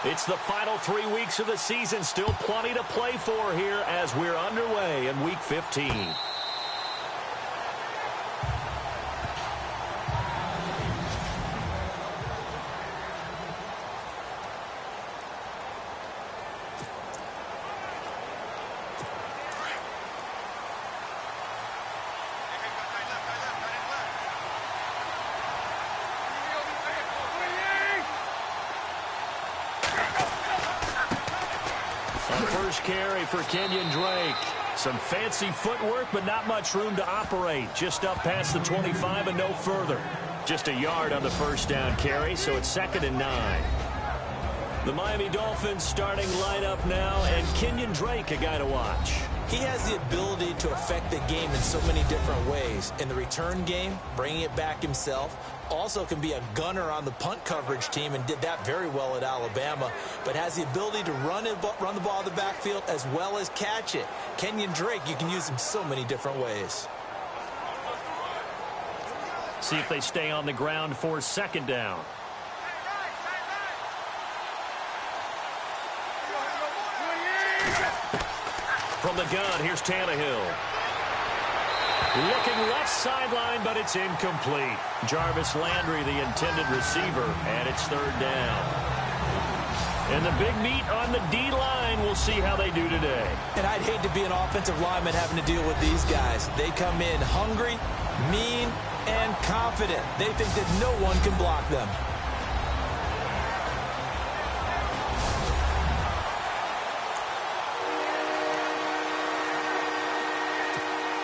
It's the final 3 weeks of the season. Still plenty to play for here as we're underway in Week 15. First carry for Kenyon Drake. Some fancy footwork, but not much room to operate. Just up past the 25 and no further. Just a yard on the first down carry, so it's 2nd and 9. The Miami Dolphins starting lineup now, and Kenyon Drake, a guy to watch. He has the ability to affect the game in so many different ways. In the return game, bringing it back himself. Also can be a gunner on the punt coverage team and did that very well at Alabama. But has the ability to run the ball in the backfield as well as catch it. Kenyon Drake, you can use him so many different ways. See if they stay on the ground for 2nd down. From the gun, here's Tannehill. Looking left sideline, but it's incomplete. Jarvis Landry, the intended receiver, and it's 3rd down. And the big meat on the D-line, we'll see how they do today. And I'd hate to be an offensive lineman having to deal with these guys. They come in hungry, mean, and confident. They think that no one can block them.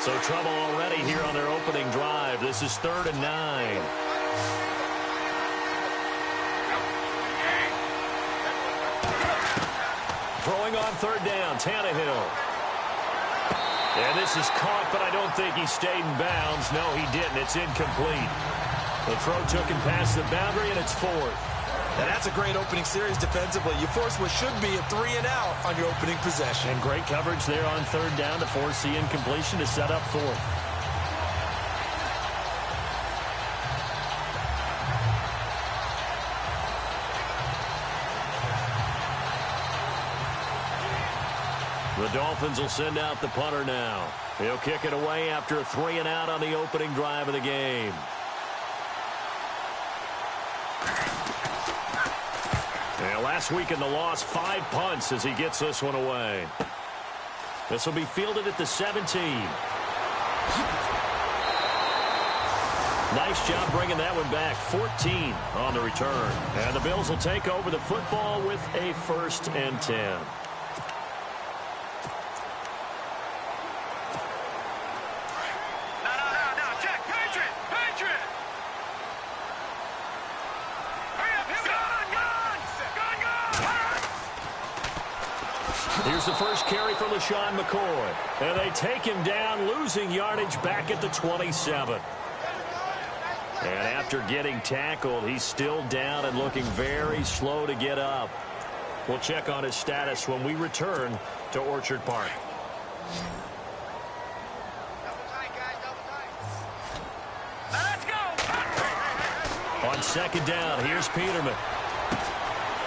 So trouble already here on their opening drive. This is 3rd and 9. Throwing on 3rd down, Tannehill. And this is caught, but I don't think he stayed in bounds. No, he didn't. It's incomplete. The throw took him past the boundary, and it's 4th. And that's a great opening series defensively. You force what should be a 3 and out on your opening possession. And great coverage there on 3rd down to force the incompletion to set up 4th. The Dolphins will send out the punter now. He'll kick it away after a 3 and out on the opening drive of the game. Last week in the loss, 5 punts as he gets this one away. This will be fielded at the 17. Nice job bringing that one back. 14 on the return. And the Bills will take over the football with a 1st and 10. Here's the first carry for LaShawn McCoy. And they take him down, losing yardage back at the 27. And after getting tackled, he's still down and looking very slow to get up. We'll check on his status when we return to Orchard Park. Let's go! On 2nd down, here's Peterman.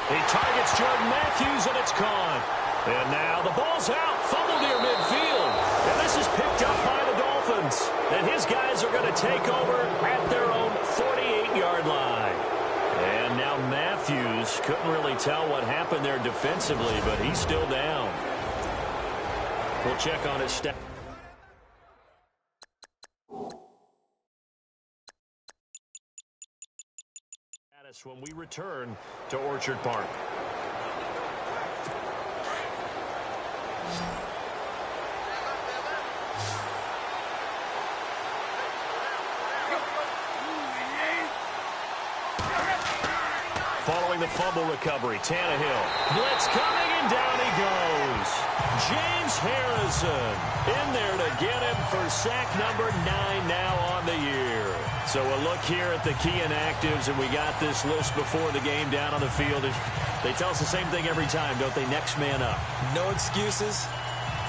He targets Jordan Matthews, and it's caught. And now the ball's out, fumble near midfield. And this is picked up by the Dolphins. And his guys are going to take over at their own 48-yard line. And now Matthews couldn't really tell what happened there defensively, but he's still down. We'll check on his stat. When we return to Orchard Park. Following the fumble recovery, Tannehill. Blitz coming, and down he goes. James Harrison in there to get him for sack number 9 now on the year. So a look here at the key inactives, and we got this list before the game down on the field. They tell us the same thing every time, don't they? Next man up. No excuses.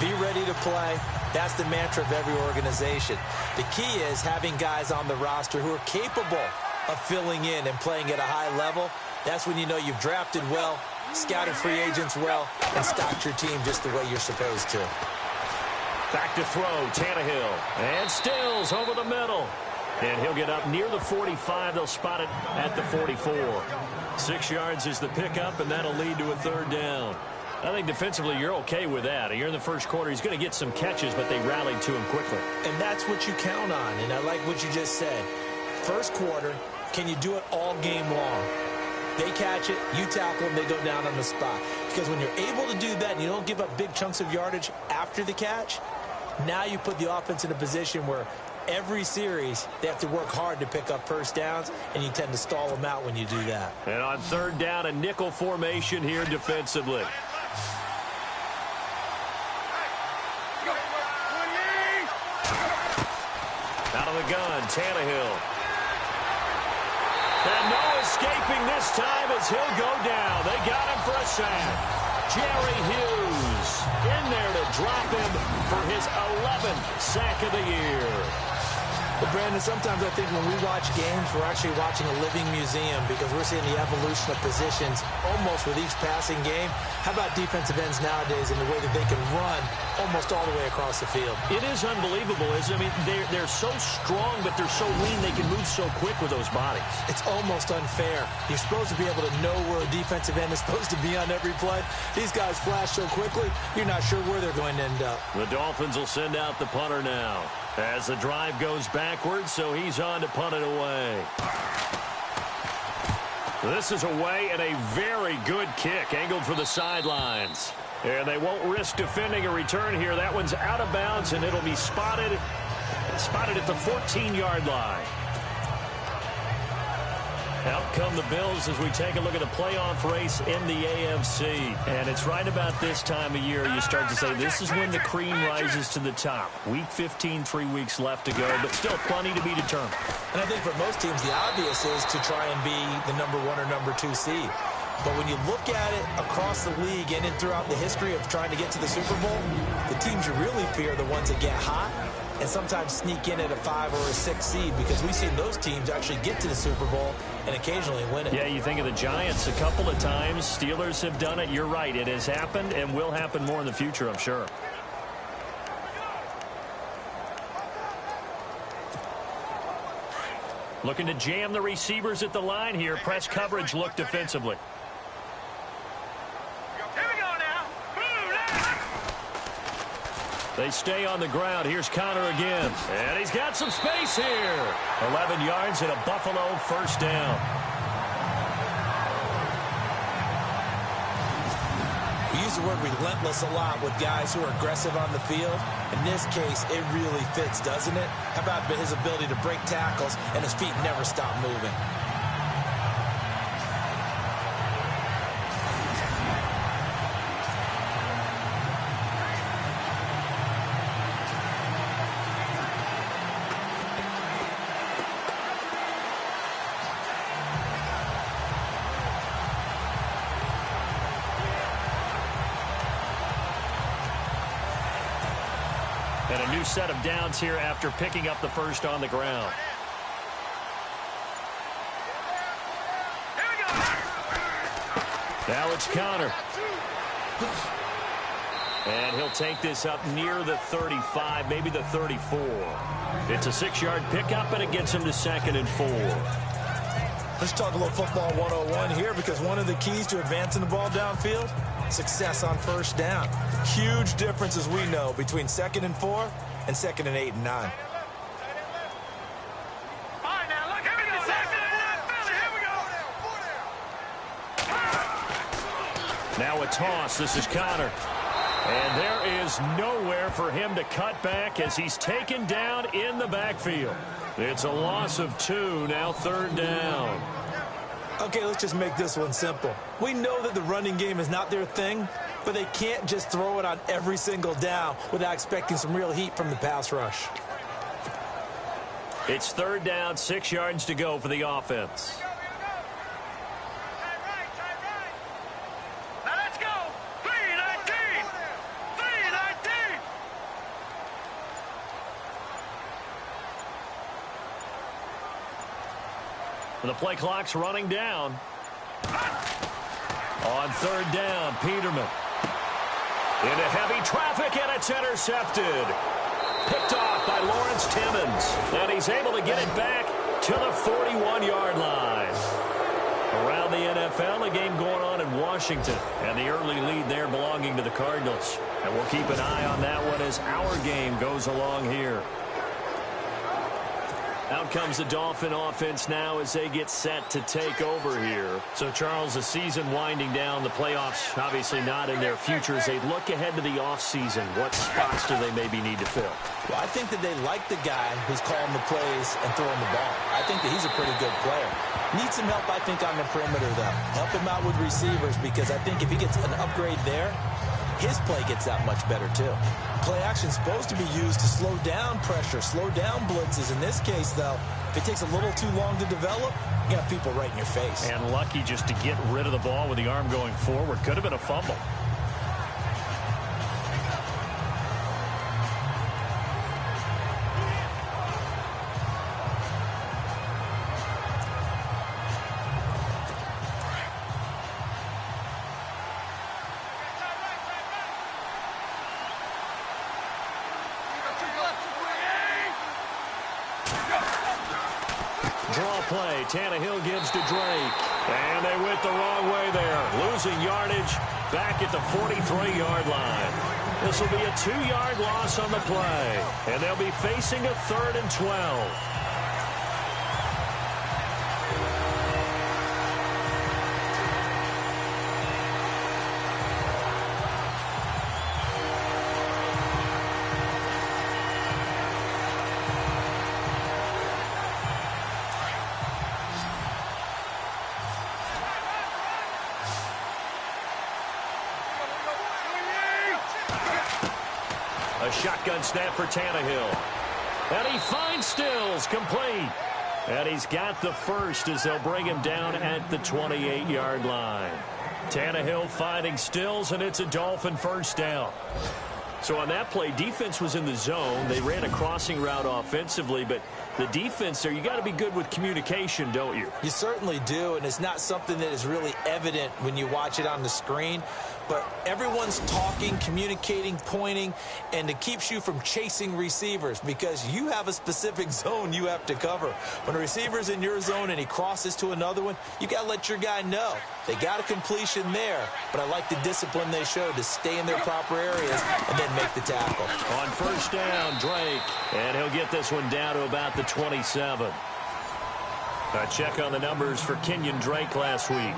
Be ready to play. That's the mantra of every organization. The key is having guys on the roster who are capable of filling in and playing at a high level. That's when you know you've drafted well, scouted free agents well, and stocked your team just the way you're supposed to. Back to throw, Tannehill. And Stills over the middle. And he'll get up near the 45. They'll spot it at the 44. 6 yards is the pickup, and that'll lead to a third down. I think defensively you're okay with that. You're in the first quarter. He's going to get some catches, but they rallied to him quickly. And that's what you count on, and I like what you just said. First quarter, can you do it all game long? They catch it, you tackle them, they go down on the spot. Because when you're able to do that and you don't give up big chunks of yardage after the catch, now you put the offense in a position where every series they have to work hard to pick up first downs, and you tend to stall them out when you do that. And on third down, a nickel formation here defensively. Out of the gun, Tannehill. And no escaping this time as he'll go down. They got him for a sack. Jerry Hughes in there to drop him for his 11th sack of the year. But, Brandon, sometimes I think when we watch games, we're actually watching a living museum because we're seeing the evolution of positions almost with each passing game. How about defensive ends nowadays and the way that they can run almost all the way across the field? It is unbelievable, isn't it? I mean, they're so strong, but they're so lean. They can move so quick with those bodies. It's almost unfair. You're supposed to be able to know where a defensive end is supposed to be on every play. These guys flash so quickly, you're not sure where they're going to end up. The Dolphins will send out the punter now as the drive goes backwards, so he's on to punt it away. This is away and a very good kick, angled for the sidelines. And they won't risk defending a return here. That one's out of bounds, and it'll be spotted at the 14-yard line. Out come the Bills as we take a look at the playoff race in the AFC. And it's right about this time of year you start to say this is when the cream rises to the top. Week 15, 3 weeks left to go, but still plenty to be determined. And I think for most teams, the obvious is to try and be the number 1 or number 2 seed. But when you look at it across the league and throughout the history of trying to get to the Super Bowl, the teams you really fear are the ones that get hot and sometimes sneak in at a 5 or a 6 seed, because we've seen those teams actually get to the Super Bowl and occasionally win it. Yeah, you think of the Giants a couple of times. Steelers have done it. You're right. It has happened and will happen more in the future, I'm sure. Looking to jam the receivers at the line here. Press coverage look defensively. They stay on the ground. Here's Connor again. And he's got some space here. 11 yards and a Buffalo first down. We use the word relentless a lot with guys who are aggressive on the field. In this case, it really fits, doesn't it? How about his ability to break tackles and his feet never stop moving? And a new set of downs here after picking up the first on the ground. Now it's Connor. And he'll take this up near the 35, maybe the 34. It's a 6-yard pickup, and it gets him to 2nd and 4. Let's talk a little football 101 here, because one of the keys to advancing the ball downfield, success on first down. Huge difference, as we know, between 2nd and 4 and 2nd and 8 and 9. Now a toss. This is Connor. And there is nowhere for him to cut back as he's taken down in the backfield. It's a loss of 2, now 3rd down. Okay, let's just make this one simple. We know that the running game is not their thing, but they can't just throw it on every single down without expecting some real heat from the pass rush. It's 3rd down, 6 yards to go for the offense. Now let's go. 3-19. 3-19. The play clock's running down. On third down, Peterman. Into heavy traffic, and it's intercepted. Picked off by Lawrence Timmons. And he's able to get it back to the 41-yard line. Around the NFL, a game going on in Washington. And the early lead there belonging to the Cardinals. And we'll keep an eye on that one as our game goes along here. Out comes the Dolphin offense now as they get set to take over here. So, Charles, the season winding down, the playoffs obviously not in their future. As they look ahead to the offseason, what spots do they maybe need to fill? Well, I think that they like the guy who's calling the plays and throwing the ball. I think that he's a pretty good player. Needs some help, I think, on the perimeter, though. Help him out with receivers, because I think if he gets an upgrade there, his play gets that much better, too. Play action is supposed to be used to slow down pressure, slow down blitzes. In this case, though, if it takes a little too long to develop, you got people right in your face. And lucky just to get rid of the ball with the arm going forward. Could have been a fumble. Draw play. Tannehill gives to Drake. And they went the wrong way there. Losing yardage back at the 43-yard line. This will be a 2-yard loss on the play. And they'll be facing a 3rd and 12. A shotgun snap for Tannehill. And he finds Stills, complete. And he's got the first as they'll bring him down at the 28-yard line. Tannehill finding Stills, and it's a Dolphin first down. So on that play, defense was in the zone. They ran a crossing route offensively, but the defense there, you got to be good with communication, don't you? You certainly do, and it's not something that is really evident when you watch it on the screen. But everyone's talking, communicating, pointing, and it keeps you from chasing receivers because you have a specific zone you have to cover. When a receiver's in your zone and he crosses to another one, you got to let your guy know. They got a completion there, but I like the discipline they showed to stay in their proper areas and then make the tackle. On first down, Drake, and he'll get this one down to about the 27. A check on the numbers for Kenyon Drake last week.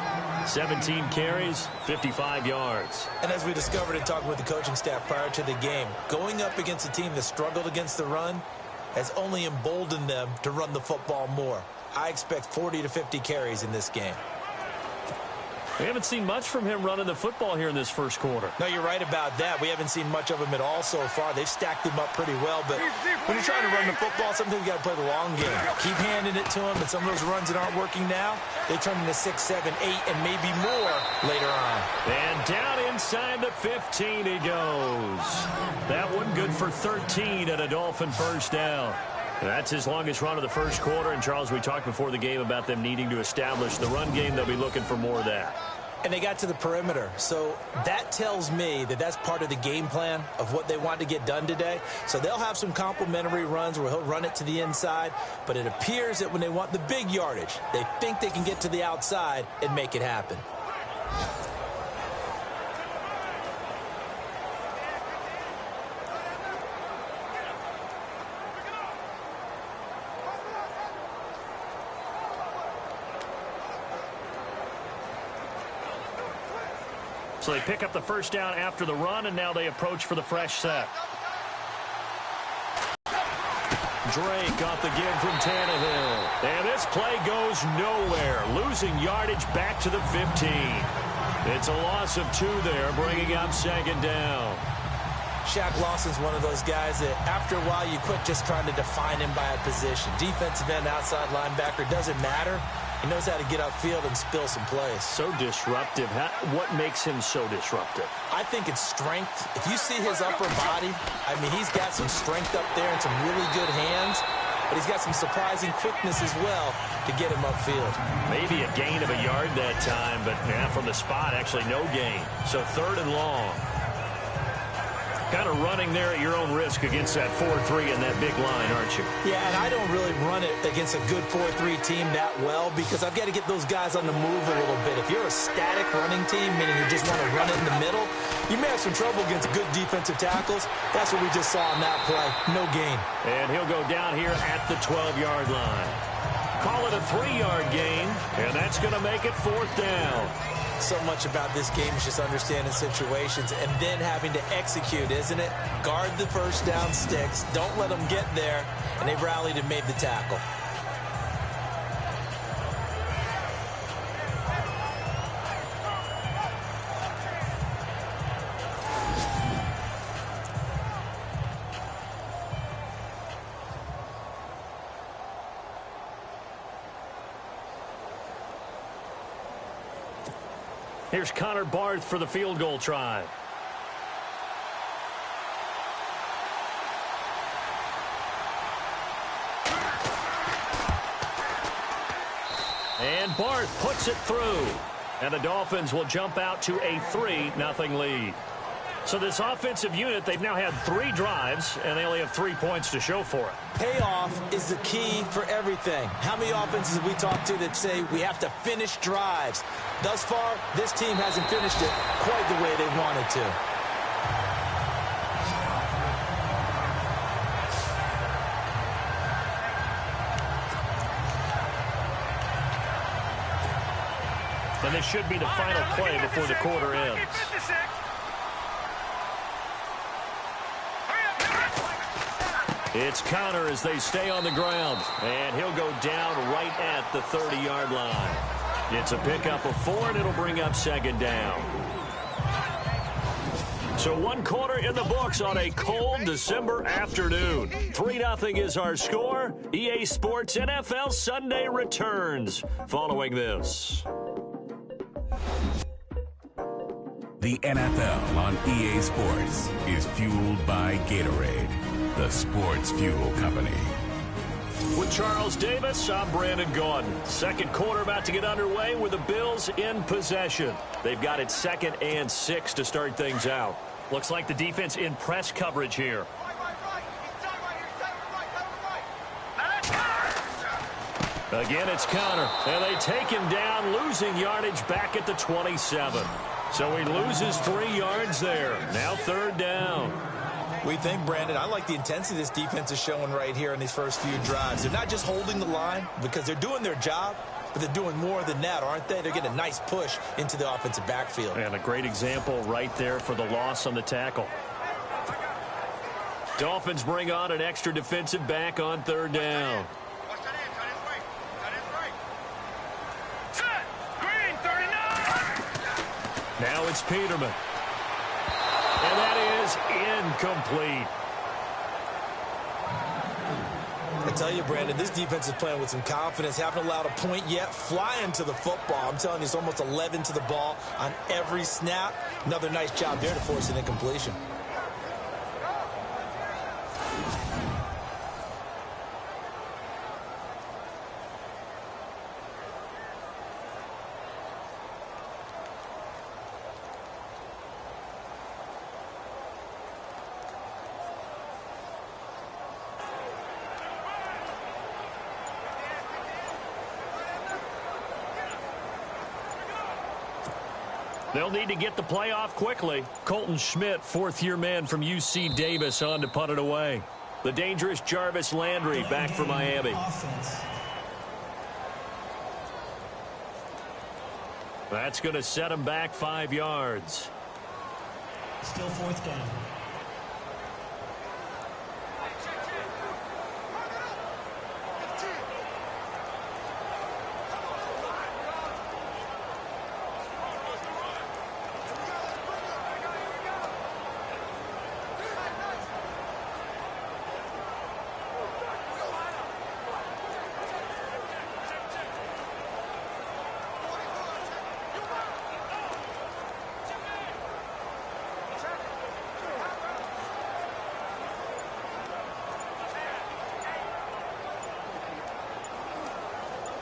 17 carries, 55 yards. And as we discovered in talking with the coaching staff prior to the game, going up against a team that struggled against the run has only emboldened them to run the football more. I expect 40 to 50 carries in this game. We haven't seen much from him running the football here in this first quarter. No, you're right about that. We haven't seen much of him at all so far. They've stacked him up pretty well, but when you're trying to run the football, sometimes you got to play the long game. Keep handing it to him, and some of those runs that aren't working now, they turn into 6, 7, 8, and maybe more later on. And down inside the 15 he goes. That one good for 13 at a Dolphin first down. That's his longest run of the first quarter. And, Charles, we talked before the game about them needing to establish the run game. They'll be looking for more of that. And they got to the perimeter. So that tells me that that's part of the game plan of what they want to get done today. So they'll have some complementary runs where he'll run it to the inside. But it appears that when they want the big yardage, they think they can get to the outside and make it happen. So they pick up the first down after the run, and now they approach for the fresh set. Drake off the give from Tannehill. And this play goes nowhere. Losing yardage back to the 15. It's a loss of 2 there, bringing up second down. Shaq Lawson's one of those guys that after a while you quit just trying to define him by a position. Defensive end, outside linebacker, doesn't matter. He knows how to get upfield and spill some plays. So disruptive. What makes him so disruptive? I think it's strength. If you see his upper body, I mean, he's got some strength up there and some really good hands. But he's got some surprising quickness as well to get him upfield. Maybe a gain of a yard that time, but from the spot, actually no gain. So 3rd and long. Kind of running there at your own risk against that 4-3 and that big line, aren't you? Yeah, and I don't really run it against a good 4-3 team that well because I've got to get those guys on the move a little bit. If you're a static running team, meaning you just want to run it in the middle, you may have some trouble against good defensive tackles. That's what we just saw on that play. No gain. And he'll go down here at the 12-yard line. Call it a 3-yard gain, and that's going to make it 4th down. So much about this game is just understanding situations and then having to execute, isn't it? Guard the first down sticks. Don't let them get there. And they rallied and made the tackle. Here's Connor Barth for the field goal try. And Barth puts it through. And the Dolphins will jump out to a 3-0 lead. So this offensive unit, they've now had 3 drives, and they only have 3 points to show for it. Payoff is the key for everything. How many offenses have we talked to that say we have to finish drives? Thus far, this team hasn't finished it quite the way they wanted to. And this should be the final play before the quarter ends. It's Connor as they stay on the ground. And he'll go down right at the 30-yard line. It's a pickup of 4, and it'll bring up 2nd down. So 1 quarter in the books on a cold December afternoon. 3-0 is our score. EA Sports NFL Sunday returns following this. The NFL on EA Sports is fueled by Gatorade, the sports fuel company. With Charles Davis, I'm Brandon Gaudin. 2nd quarter about to get underway with the Bills in possession. They've got it 2nd and 6 to start things out. Looks like the defense in press coverage here. Again, it's Connor, and they take him down, losing yardage back at the 27. So he loses 3 yards there. Now 3rd down. We think, Brandon, I like the intensity this defense is showing right here in these first few drives. They're not just holding the line because they're doing their job, but they're doing more than that, aren't they? They're getting a nice push into the offensive backfield. And a great example right there for the loss on the tackle. Dolphins bring on an extra defensive back on 3rd down. Now it's Peterman. And that is incomplete. I tell you, Brandon, this defense is playing with some confidence. Haven't allowed a point yet. Flying to the football. I'm telling you, it's almost 11 to the ball on every snap. Another nice job there to force an incompletion. They'll need to get the play off quickly. Colton Schmidt, 4th-year man from UC Davis, on to punt it away. The dangerous Jarvis Landry back for Miami. That's going to set him back 5 yards. Still 4th down.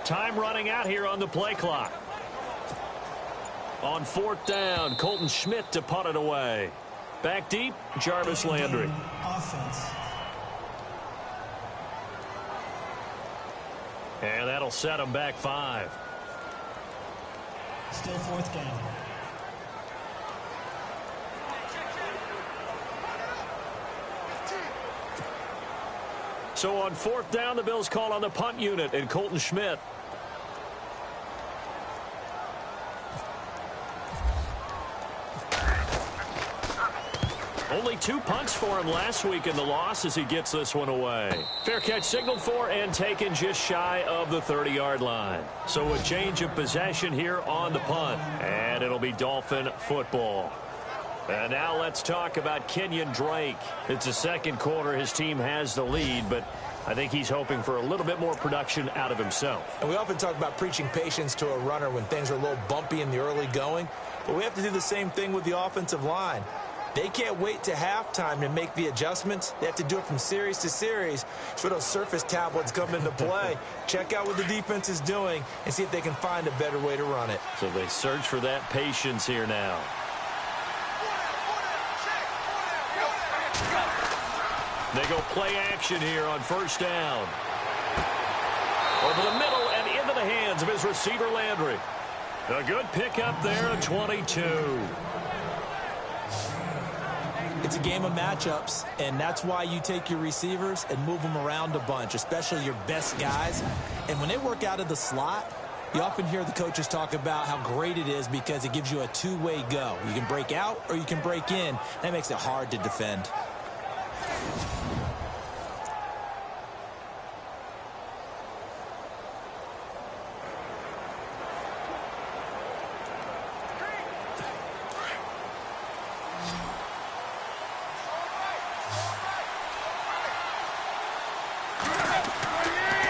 Time running out here on the play clock. On 4th down, Colton Schmidt to punt it away. Back deep, Jarvis Landry. Offense. And that'll set him back 5. Still 4th down. So on 4th down, the Bills call on the punt unit and Colton Schmidt. Only 2 punts for him last week in the loss as he gets this one away. Fair catch signaled for and taken just shy of the 30-yard line. So a change of possession here on the punt. And it'll be Dolphin football. And now let's talk about Kenyon Drake. It's the second quarter. His team has the lead, but I think he's hoping for a little bit more production out of himself. And we often talk about preaching patience to a runner when things are a little bumpy in the early going, but we have to do the same thing with the offensive line. They can't wait to halftime to make the adjustments. They have to do it from series to series. So those surface tablets come into play. Check out what the defense is doing and see if they can find a better way to run it. So they search for that patience here now. They go play action here on 1st down. Over the middle and into the hands of his receiver, Landry. A good pickup there at 22. It's a game of matchups, and that's why you take your receivers and move them around a bunch, especially your best guys. And when they work out of the slot, you often hear the coaches talk about how great it is because it gives you a two-way go. You can break out or you can break in. That makes it hard to defend.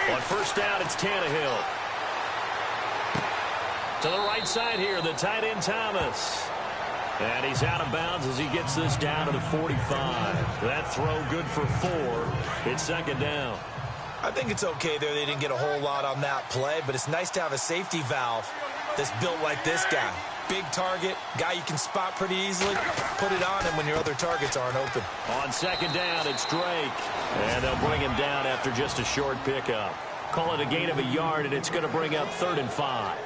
On 1st down, it's Tannehill. To the right side here, the tight end Thomas. And he's out of bounds as he gets this down to the 45. That throw good for 4. It's 2nd down. I think it's okay there. They didn't get a whole lot on that play, but it's nice to have a safety valve that's built like this guy. Big target, guy you can spot pretty easily. Put it on him when your other targets aren't open. On 2nd down, it's Drake. And they'll bring him down after just a short pickup. Call it a gain of a yard, and it's going to bring up 3rd and 5.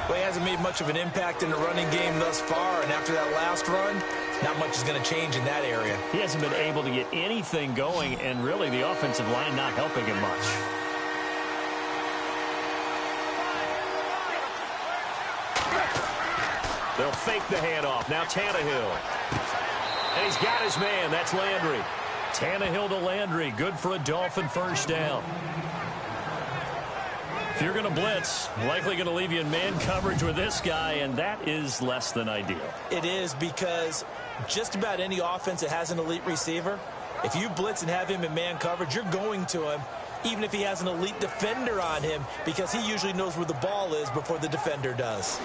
Well, he hasn't made much of an impact in the running game thus far, and after that last run, not much is going to change in that area. He hasn't been able to get anything going, and really the offensive line not helping him much. They'll fake the handoff. Now Tannehill. And he's got his man. That's Landry. Tannehill to Landry. Good for a Dolphin 1st down. If you're going to blitz, likely going to leave you in man coverage with this guy, and that is less than ideal. It is because just about any offense that has an elite receiver, if you blitz and have him in man coverage, you're going to him, even if he has an elite defender on him, because he usually knows where the ball is before the defender does.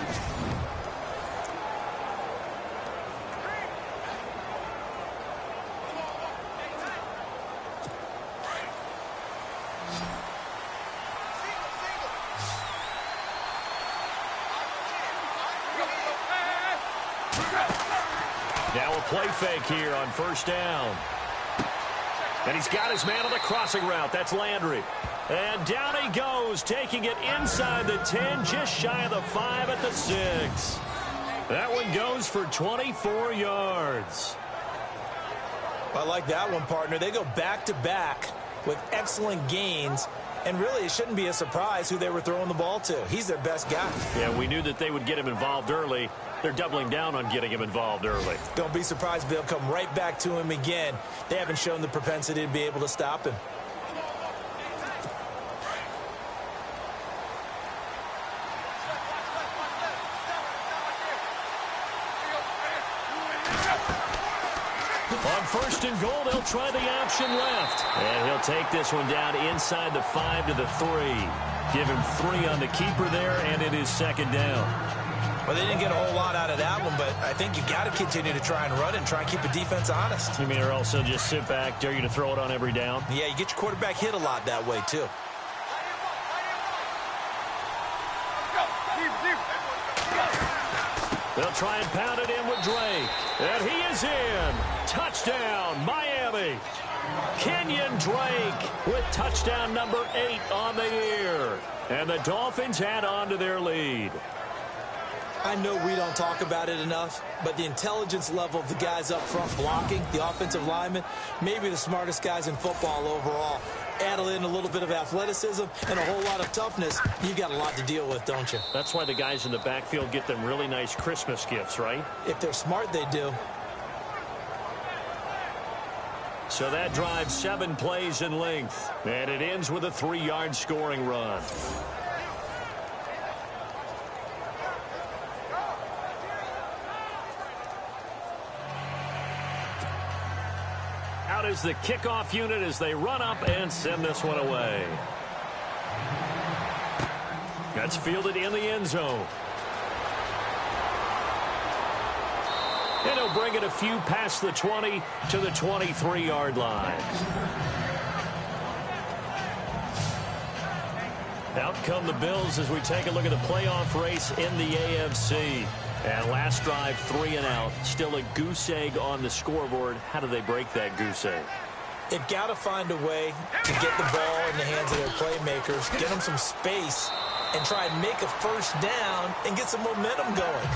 Now a play fake here on 1st down. And he's got his man on the crossing route. That's Landry. And down he goes, taking it inside the 10, just shy of the 5 at the 6. That one goes for 24 yards. I like that one, partner. They go back-to-back with excellent gains. And really, it shouldn't be a surprise who they were throwing the ball to. He's their best guy. Yeah, we knew that they would get him involved early. They're doubling down on getting him involved early. Don't be surprised if they'll come right back to him again. They haven't shown the propensity to be able to stop him. On 1st and goal, they'll try the option left. And he'll take this one down inside the 5 to the 3. Give him 3 on the keeper there, and it is 2nd down. Well, they didn't get a whole lot out of that one, but I think you got to continue to try and run and try and keep the defense honest. You mean or also just sit back, dare you to throw it on every down? Yeah, you get your quarterback hit a lot that way, too. They'll try and pound it in with Drake. And he is in. Touchdown, Miami. Kenyon Drake with touchdown number 8 on the year. And the Dolphins add on to their lead. I know we don't talk about it enough, but the intelligence level of the guys up front blocking, the offensive linemen, maybe the smartest guys in football overall. Add in a little bit of athleticism and a whole lot of toughness, you got a lot to deal with, don't you? That's why the guys in the backfield get them really nice Christmas gifts, right? If they're smart, they do. So that drives 7 plays in length, and it ends with a 3-yard scoring run. Out is the kickoff unit as they run up and send this one away. That's fielded in the end zone. And he'll bring it a few past the 20 to the 23-yard line. Out come the Bills as we take a look at the playoff race in the AFC. And last drive, 3 and out. Still a goose egg on the scoreboard. How do they break that goose egg? They've got to find a way to get the ball in the hands of their playmakers, get them some space, and try and make a first down and get some momentum going.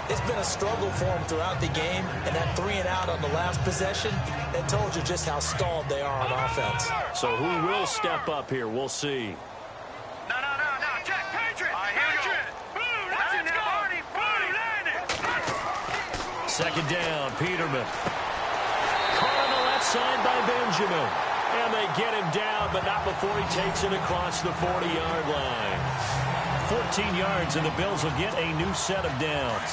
It's been a struggle for them throughout the game, and that 3 and out on the last possession, that told you just how stalled they are on offense. So who will step up here? We'll see. No, Jack, Patriot! Patriot! Blue, let's go! Blue, landed! Second down, Peterman. Caught on the left side by Benjamin. And they get him down, but not before he takes it across the 40-yard line. 14 yards, and the Bills will get a new set of downs.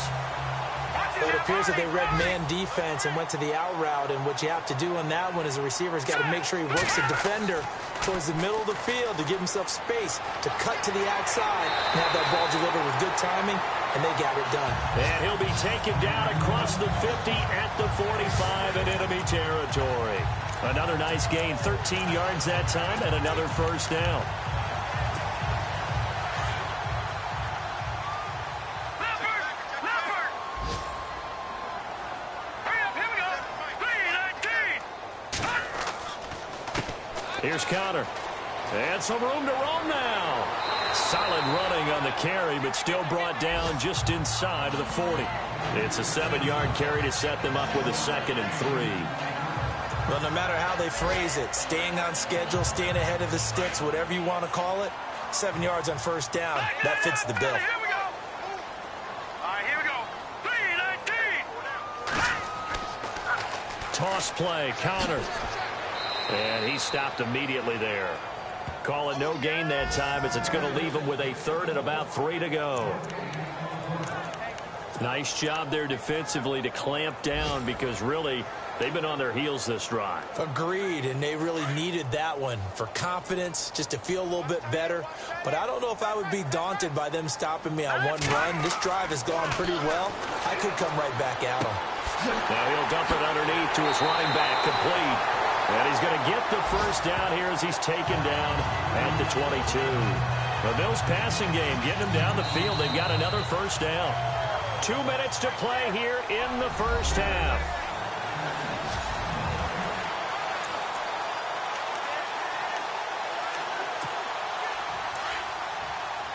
Well, it appears that they read man defense and went to the out route, and what you have to do on that one is the receiver's got to make sure he works the defender towards the middle of the field to give himself space to cut to the outside and have that ball delivered with good timing, and they got it done. And he'll be taken down across the 50 at the 45 in enemy territory. Another nice gain, 13 yards that time, and another first down. Here's Connor. And some room to roam now. Solid running on the carry, but still brought down just inside of the 40. It's a 7-yard carry to set them up with a 2nd and 3. Well, no matter how they phrase it, staying on schedule, staying ahead of the sticks, whatever you want to call it, 7 yards on first down, that fits the bill. Here we go. All right, here we go. 3-19. Toss play, Connor. And he stopped immediately there. Call it no gain that time as it's going to leave him with a 3rd and about 3 to go. Nice job there defensively to clamp down because really they've been on their heels this drive. Agreed, and they really needed that one for confidence, just to feel a little bit better. But I don't know if I would be daunted by them stopping me on one run. This drive has gone pretty well. I could come right back at them. Now he'll dump it underneath to his running back, complete. And he's going to get the first down here as he's taken down at the 22. The Bills passing game, getting them down the field. They've got another first down. 2 minutes to play here in the first half.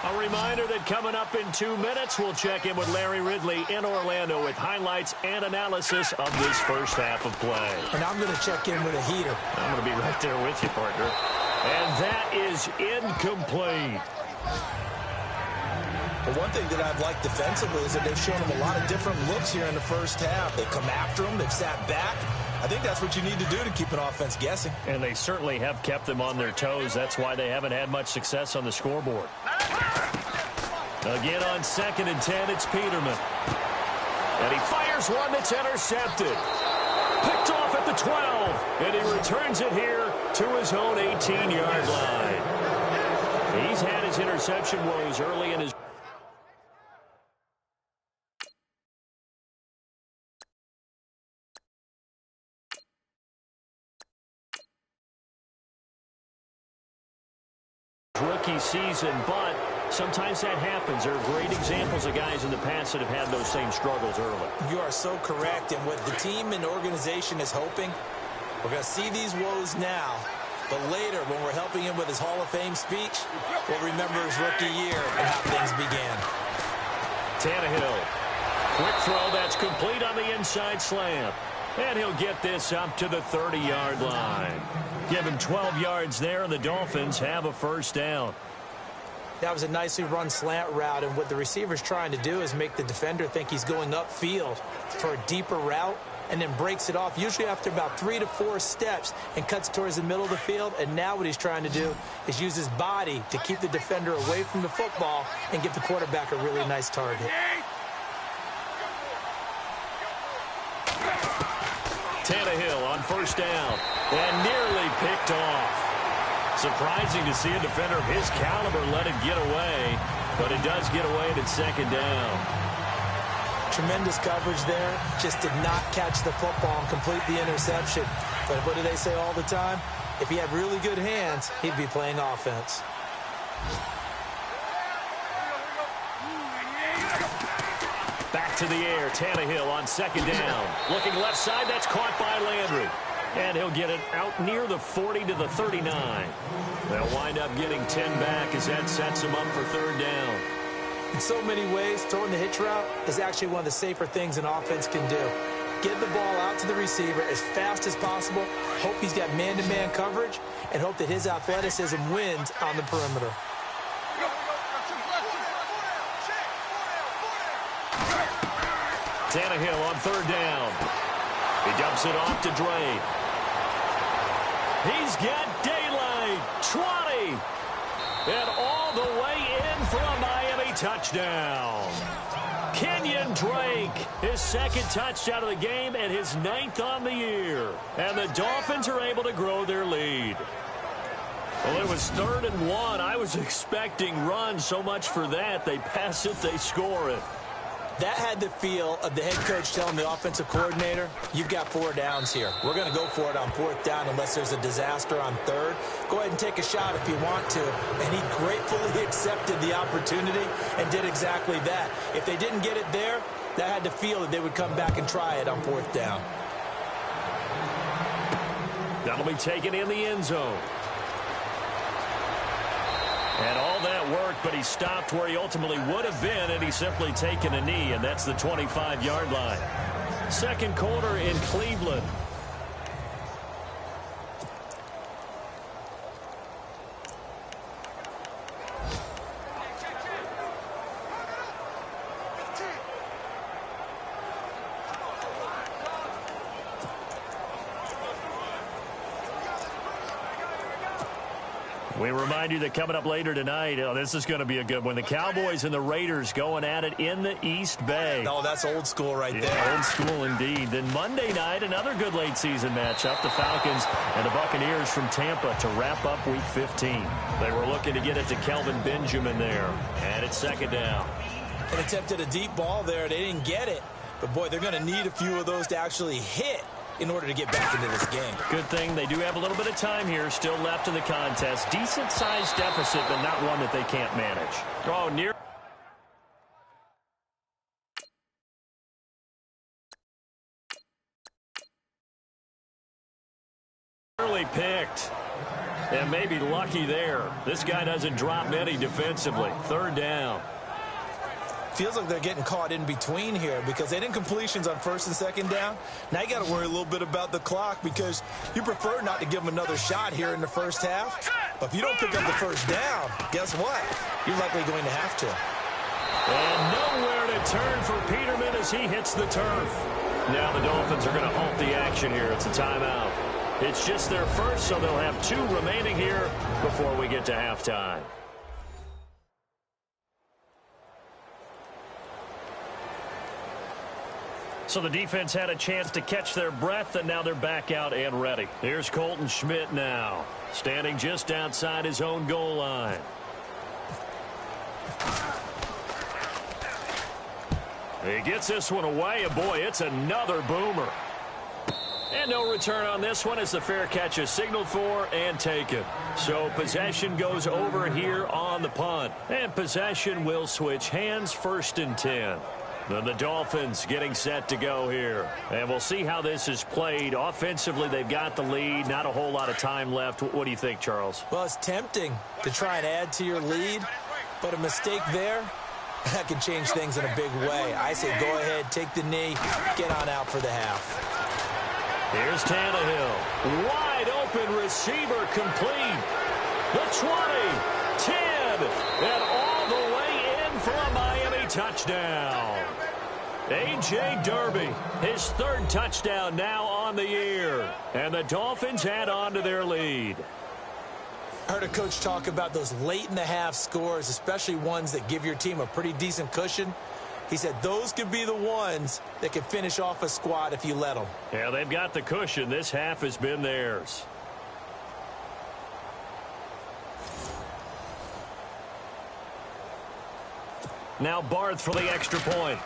A reminder that coming up in 2 minutes, we'll check in with Larry Ridley in Orlando with highlights and analysis of this first half of play. And I'm going to check in with a heater. I'm going to be right there with you, partner. And that is incomplete. But one thing that I've liked defensively is that they've shown them a lot of different looks here in the first half. They've come after them. They've sat back. I think that's what you need to do to keep an offense guessing. And they certainly have kept them on their toes. That's why they haven't had much success on the scoreboard. Again on 2nd and 10, it's Peterman. And he fires one that's intercepted. Picked off at the 12. And he returns it here to his own 18-yard line. He's had his interception woes early in his rookie season, but sometimes that happens. There are great examples of guys in the past that have had those same struggles early. You are so correct. And what the team and organization is hoping, we're going to see these woes now. But later, when we're helping him with his Hall of Fame speech, we'll remember his rookie year and how things began. Tannehill. Quick throw that's complete on the inside slant. And he'll get this up to the 30-yard line. Give him 12 yards there, and the Dolphins have a first down. That was a nicely run slant route, and what the receiver's trying to do is make the defender think he's going upfield for a deeper route, and then breaks it off, usually after about 3 to 4 steps, and cuts towards the middle of the field. And now what he's trying to do is use his body to keep the defender away from the football and give the quarterback a really nice target. Tannehill on first down and nearly picked off. Surprising to see a defender of his caliber let it get away, but it does get away at second down. Tremendous coverage there. Just did not catch the football and complete the interception. But what do they say all the time? If he had really good hands, he'd be playing offense. Back to the air. Tannehill on second down. Looking left side. That's caught by Landry. And he'll get it out near the 40 to the 39. They'll wind up getting 10 back as that sets him up for third down. In so many ways, throwing the hitch route is actually one of the safer things an offense can do. Get the ball out to the receiver as fast as possible, hope he's got man-to-man coverage, and hope that his athleticism wins on the perimeter. Tannehill on third down. He dumps it off to Drake. He's got daylight. 20. And all the way in for a Miami touchdown. Kenyon Drake, his second touchdown of the game and his 9th on the year. And the Dolphins are able to grow their lead. Well, it was 3rd and 1. I was expecting runs. So much for that. They pass it, they score it. That had the feel of the head coach telling the offensive coordinator, you've got 4 downs here. We're going to go for it on 4th down unless there's a disaster on 3rd. Go ahead and take a shot if you want to. And he gratefully accepted the opportunity and did exactly that. If they didn't get it there, that had the feel that they would come back and try it on 4th down. That'll be taken in the end zone. And all that worked, but he stopped where he ultimately would have been, and he's simply taken a knee, and that's the 25-yard line. Second quarter in Cleveland. We remind you that coming up later tonight, this is going to be a good one. The Cowboys and the Raiders going at it in the East Bay. Oh, that's old school right there. Yeah, old school indeed. Then Monday night, another good late season matchup. The Falcons and the Buccaneers from Tampa to wrap up Week 15. They were looking to get it to Kelvin Benjamin there. And it's second down. And attempted a deep ball there. They didn't get it. But, boy, they're going to need a few of those to actually hit in order to get back into this game. Good thing they do have a little bit of time here still left in the contest. Decent-sized deficit, but not one that they can't manage. Oh, near. Early picked. And maybe lucky there. This guy doesn't drop many defensively. Third down. Feels like they're getting caught in between here because they didn't completions on 1st and 2nd down. Now you got to worry a little bit about the clock because you prefer not to give them another shot here in the first half. But if you don't pick up the first down, guess what? You're likely going to have to. And nowhere to turn for Peterman as he hits the turf. Now the Dolphins are going to halt the action here. It's a timeout. It's just their first, so they'll have 2 remaining here before we get to halftime. So the defense had a chance to catch their breath, and now they're back out and ready. Here's Colton Schmidt now, standing just outside his own goal line. He gets this one away, and boy, it's another boomer. And no return on this one as the fair catch is signaled for and taken. So possession goes over here on the punt. And possession will switch hands, 1st and 10. Then the Dolphins getting set to go here. And we'll see how this is played. Offensively, they've got the lead. Not a whole lot of time left. What do you think, Charles? Well, it's tempting to try and add to your lead, but a mistake there, that can change things in a big way. I say go ahead, take the knee, get on out for the half. Here's Tannehill. Wide open receiver complete. The 20, 10, and all the way in for a Miami touchdown. A.J. Derby, his 3rd touchdown now on the year. And the Dolphins add on to their lead. I heard a coach talk about those late-in-the-half scores, especially ones that give your team a pretty decent cushion. He said those could be the ones that could finish off a squad if you let them. Yeah, they've got the cushion. This half has been theirs. Now Barth for the extra point.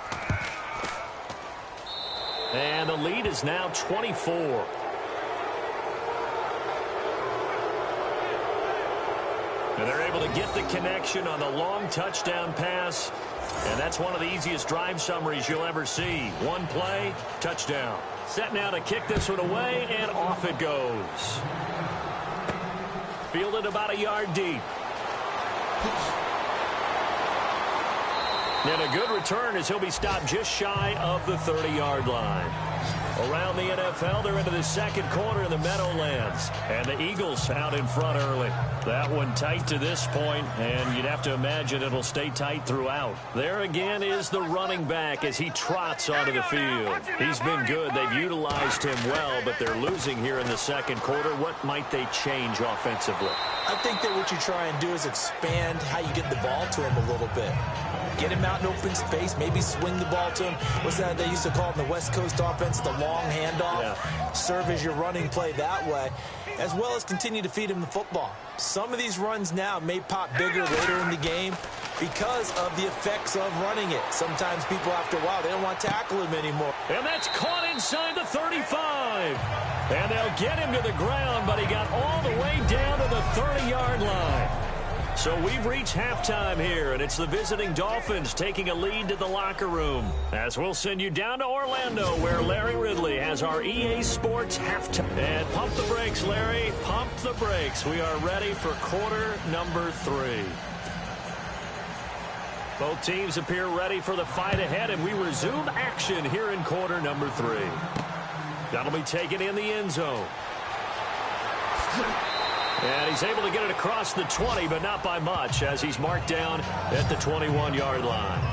And the lead is now 24. And they're able to get the connection on the long touchdown pass. And that's one of the easiest drive summaries you'll ever see. One play, touchdown. Set now to kick this one away, and off it goes. Fielded about a yard deep. And a good return as he'll be stopped just shy of the 30-yard line. Around the NFL, they're into the 2nd quarter in the Meadowlands. And the Eagles out in front early. That one tight to this point, and you'd have to imagine it'll stay tight throughout. There again is the running back as he trots onto the field. He's been good. They've utilized him well, but they're losing here in the 2nd quarter. What might they change offensively? I think that what you try and do is expand how you get the ball to him a little bit. Get him out in open space, maybe swing the ball to him. What's that they used to call it in the West Coast offense, the long handoff? Yeah. Serve as your running play that way, as well as continue to feed him the football. Some of these runs now may pop bigger later in the game because of the effects of running it. Sometimes people, after a while, they don't want to tackle him anymore. And that's caught inside the 35. And they'll get him to the ground, but he got all the way down to the 30-yard line. So we've reached halftime here, and it's the visiting Dolphins taking a lead to the locker room. As we'll send you down to Orlando, where Larry Ridley has our EA Sports halftime. And pump the brakes, Larry. Pump the brakes. We are ready for quarter number 3. Both teams appear ready for the fight ahead, and we resume action here in quarter number 3. That'll be taken in the end zone. And he's able to get it across the 20, but not by much, as he's marked down at the 21-yard line.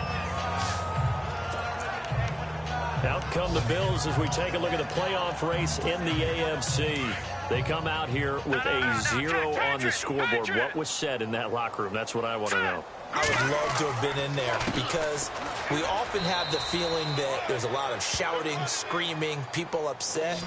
Out come the Bills as we take a look at the playoff race in the AFC. They come out here with a 0 on the scoreboard. What was said in that locker room? That's what I want to know. I would love to have been in there because we often have the feeling that there's a lot of shouting, screaming, people upset.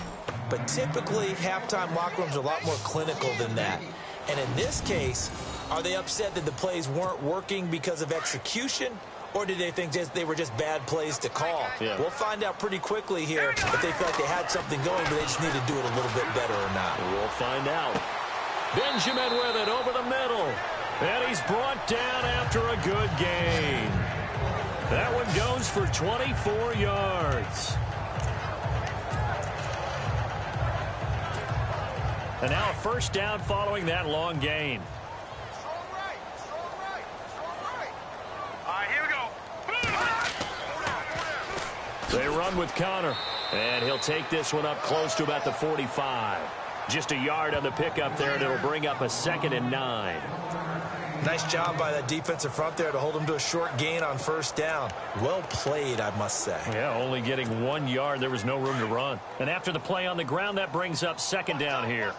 But typically, halftime locker rooms are a lot more clinical than that. And in this case, are they upset that the plays weren't working because of execution? Or did they think they were just bad plays to call? Yeah. We'll find out pretty quickly here if they feel like they had something going, but they just need to do it a little bit better or not. We'll find out. Benjamin with it over the middle. And he's brought down after a good gain. That one goes for 24 yards. And now a first down following that long gain. They run with Connor. And he'll take this one up close to about the 45. Just a yard on the pickup there, and it'll bring up a 2nd and 9. Nice job by that defensive front there to hold him to a short gain on first down. Well played, I must say. Yeah, only getting 1 yard. There was no room to run. And after the play on the ground, that brings up 2nd down here.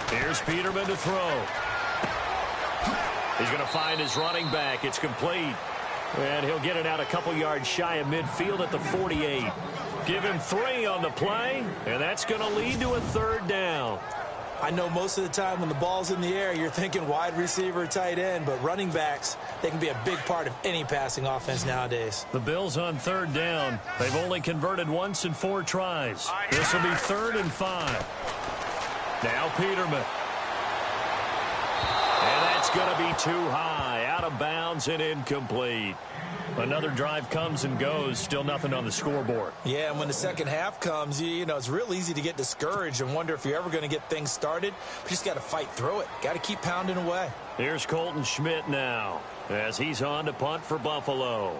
Here's Peterman to throw. He's going to find his running back. It's complete. And he'll get it out a couple yards shy of midfield at the 48. Give him 3 on the play, and that's going to lead to a 3rd down. I know most of the time when the ball's in the air, you're thinking wide receiver, tight end, but running backs, they can be a big part of any passing offense nowadays. The Bills on third down. They've only converted once in 4 tries. This will be 3rd and 5. Now Peterman. And that's going to be too high, out of bounds and incomplete. Another drive comes and goes, still nothing on the scoreboard. Yeah, and when the second half comes, you know, it's real easy to get discouraged and wonder if you're ever going to get things started. But you just got to fight through it. Got to keep pounding away. Here's Colton Schmidt now as he's on to punt for Buffalo.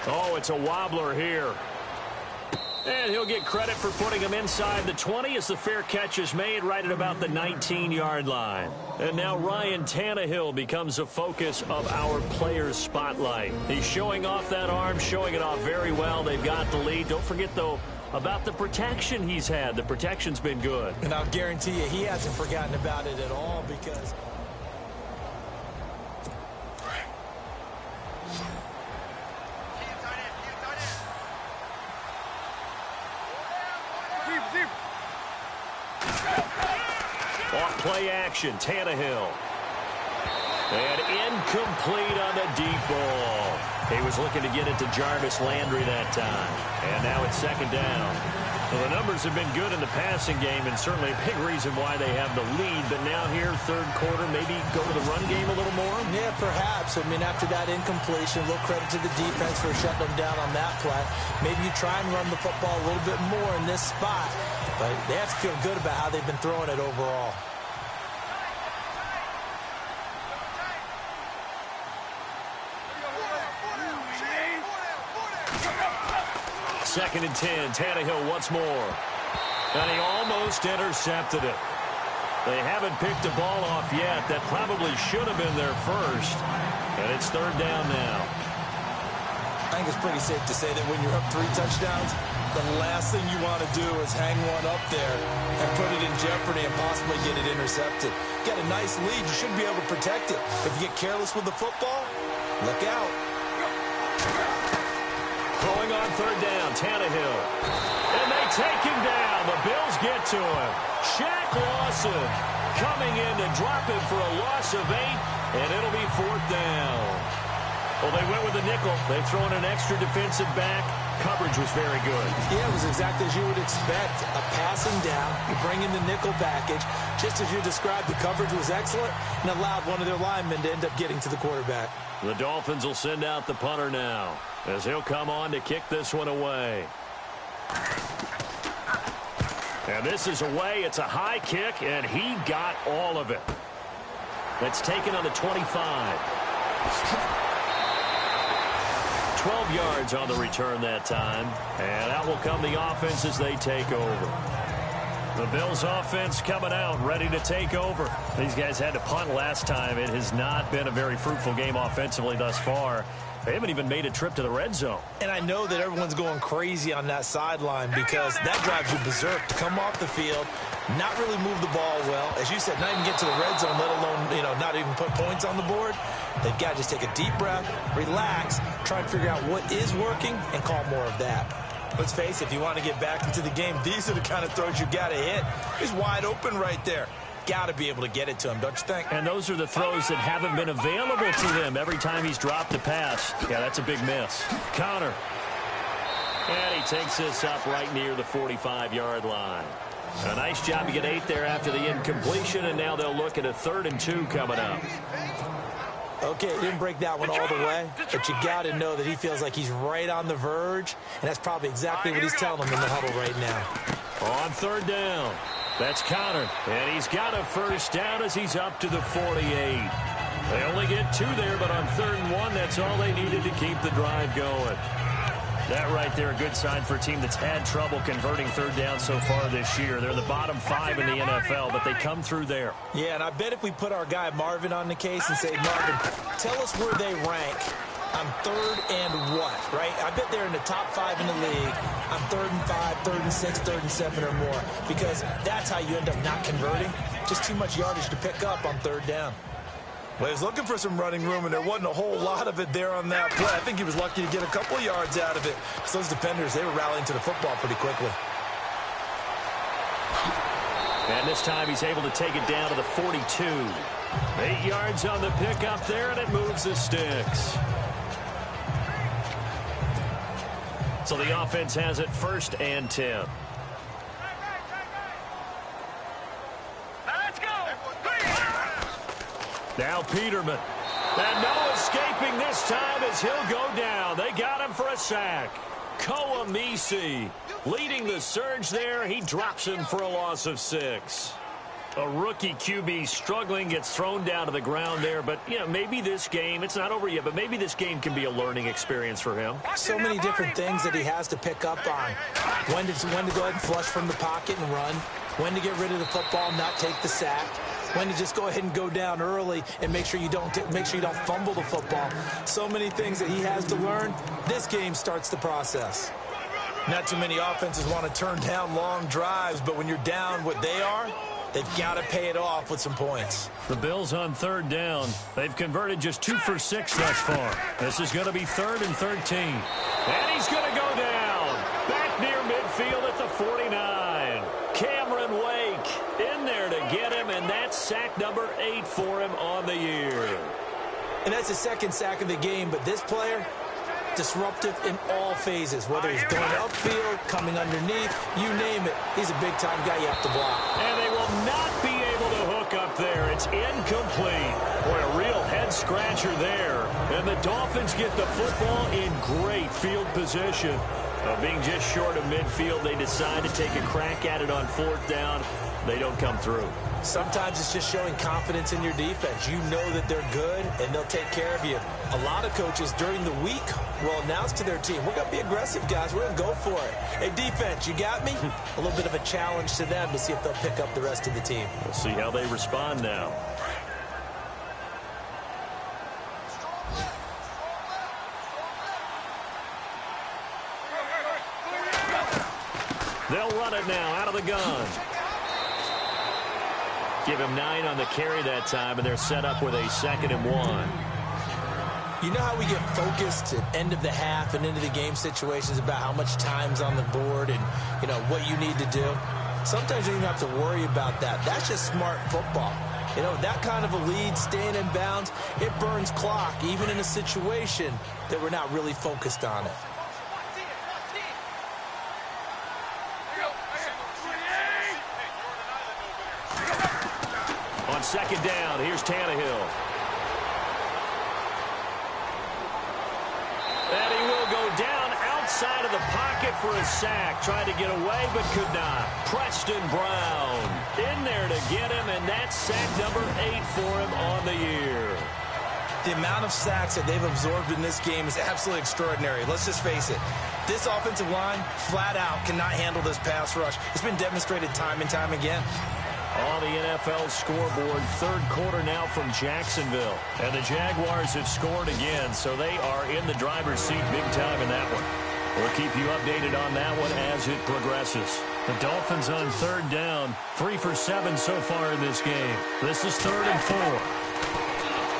Oh, it's a wobbler here. And he'll get credit for putting him inside the 20 as the fair catch is made right at about the 19-yard line. And now Ryan Tannehill becomes a focus of our players' spotlight. He's showing off that arm, showing it off very well. They've got the lead. Don't forget, though, about the protection he's had. The protection's been good. And I'll guarantee you he hasn't forgotten about it at all because... Off play action, Tannehill. And incomplete on the deep ball. He was looking to get it to Jarvis Landry that time. And now it's 2nd down. Well, the numbers have been good in the passing game and certainly a big reason why they have the lead. But now here, 3rd quarter, maybe go to the run game a little more? Yeah, perhaps. I mean, after that incompletion, a little credit to the defense for shutting them down on that play. Maybe you try and run the football a little bit more in this spot. But they have to feel good about how they've been throwing it overall. Second and 10, Tannehill once more. And he almost intercepted it. They haven't picked the ball off yet. That probably should have been their first. And it's 3rd down now. I think it's pretty safe to say that when you're up 3 touchdowns, the last thing you want to do is hang one up there and put it in jeopardy and possibly get it intercepted. Get a nice lead, you should be able to protect it. If you get careless with the football, look out. Throwing on 3rd down, Tannehill. And they take him down. The Bills get to him. Shaq Lawson coming in to drop him for a loss of 8, and it'll be 4th down. Well, they went with a nickel. They've thrown an extra defensive back. Coverage was very good. Yeah, it was exactly as you would expect. A passing down, you bring in the nickel package. Just as you described, the coverage was excellent and allowed one of their linemen to end up getting to the quarterback. The Dolphins will send out the punter now as he'll come on to kick this one away. And this is away. It's a high kick, and he got all of it. That's taken on the 25. 12 yards on the return that time. And out will come the offense as they take over. The Bills offense coming out, ready to take over. These guys had to punt last time. It has not been a very fruitful game offensively thus far. They haven't even made a trip to the red zone. And I know that everyone's going crazy on that sideline because that drives you berserk to come off the field, not really move the ball well. As you said, not even get to the red zone, let alone, not even put points on the board. They've got to just take a deep breath, relax, try and figure out what is working, and call more of that. Let's face it, if you want to get back into the game, these are the kind of throws you got to hit. He's wide open right there. Got to be able to get it to him, don't you think? And those are the throws that haven't been available to them every time he's dropped a pass. Yeah, that's a big miss. Counter. And he takes this up right near the 45-yard line. A nice job to get 8 there after the incompletion, and now they'll look at a 3rd and 2 coming up. Okay, didn't break that one all the way, but you got to know that he feels like he's right on the verge, and that's probably exactly what he's telling them in the huddle right now. On 3rd down, that's Connor, and he's got a 1st down as he's up to the 48. They only get 2 there, but on 3rd and 1, that's all they needed to keep the drive going. That right there, a good sign for a team that's had trouble converting 3rd down so far this year. They're the bottom 5 in the NFL, but they come through there. Yeah, and I bet if we put our guy Marvin on the case and say, Marvin, tell us where they rank on 3rd and what, right? I bet they're in the top 5 in the league on 3rd and 5, 3rd and 6, 3rd and 7 or more, because that's how you end up not converting. Just too much yardage to pick up on 3rd down. Well, he was looking for some running room, and there wasn't a whole lot of it there on that play. I think he was lucky to get a couple of yards out of it. So those defenders, they were rallying to the football pretty quickly. And this time he's able to take it down to the 42. 8 yards on the pickup there, and it moves the sticks. So the offense has it 1st and 10. Now Peterman. And no escaping this time as he'll go down. They got him for a sack. Koamisi leading the surge there. He drops him for a loss of 6. A rookie QB struggling, gets thrown down to the ground there. But, you know, maybe this game, it's not over yet, but maybe this game can be a learning experience for him. So many different things that he has to pick up on. When to go ahead and flush from the pocket and run. When to get rid of the football and not take the sack. When to just go ahead and go down early and make sure you don't fumble the football. So many things that he has to learn. This game starts the process. Not too many offenses want to turn down long drives, but when you're down what they are, they've got to pay it off with some points. The Bills on 3rd down. They've converted just 2 for 6 thus far. This is going to be 3rd and 13. And he's going to go down. Back near midfield at the 49. Cameron Wake in there to get him, and that's sack number 8 for him on the year. And that's the 2nd sack of the game, but this player, disruptive in all phases, whether he's going upfield, coming underneath, you name it. He's a big-time guy you have to block. And they will not be able to hook up there. It's incomplete. Boy, a real head-scratcher there. And the Dolphins get the football in great field position. Being just short of midfield, they decide to take a crack at it on 4th down. They don't come through. Sometimes it's just showing confidence in your defense. You know that they're good, and they'll take care of you. A lot of coaches during the week will announce to their team, we're going to be aggressive, guys. We're going to go for it. Hey, defense, you got me? A little bit of a challenge to them to see if they'll pick up the rest of the team. We'll see how they respond now. They'll run it now out of the gun. Give him 9 on the carry that time, and they're set up with a 2nd and 1. You know how we get focused at end of the half and into the game situations about how much time's on the board and, you know, what you need to do? Sometimes you don't even have to worry about that. That's just smart football. You know, that kind of a lead, staying in bounds, it burns clock, even in a situation that we're not really focused on it. On 2nd down, here's Tannehill. And he will go down outside of the pocket for a sack. Tried to get away, but could not. Preston Brown in there to get him, and that's sack number 8 for him on the year. The amount of sacks that they've absorbed in this game is absolutely extraordinary. Let's just face it. This offensive line, flat out, cannot handle this pass rush. It's been demonstrated time and time again. On the NFL scoreboard, 3rd quarter now from Jacksonville. And the Jaguars have scored again, so they are in the driver's seat big time in that one. We'll keep you updated on that one as it progresses. The Dolphins on 3rd down, 3 for 7 so far in this game. This is 3rd and 4.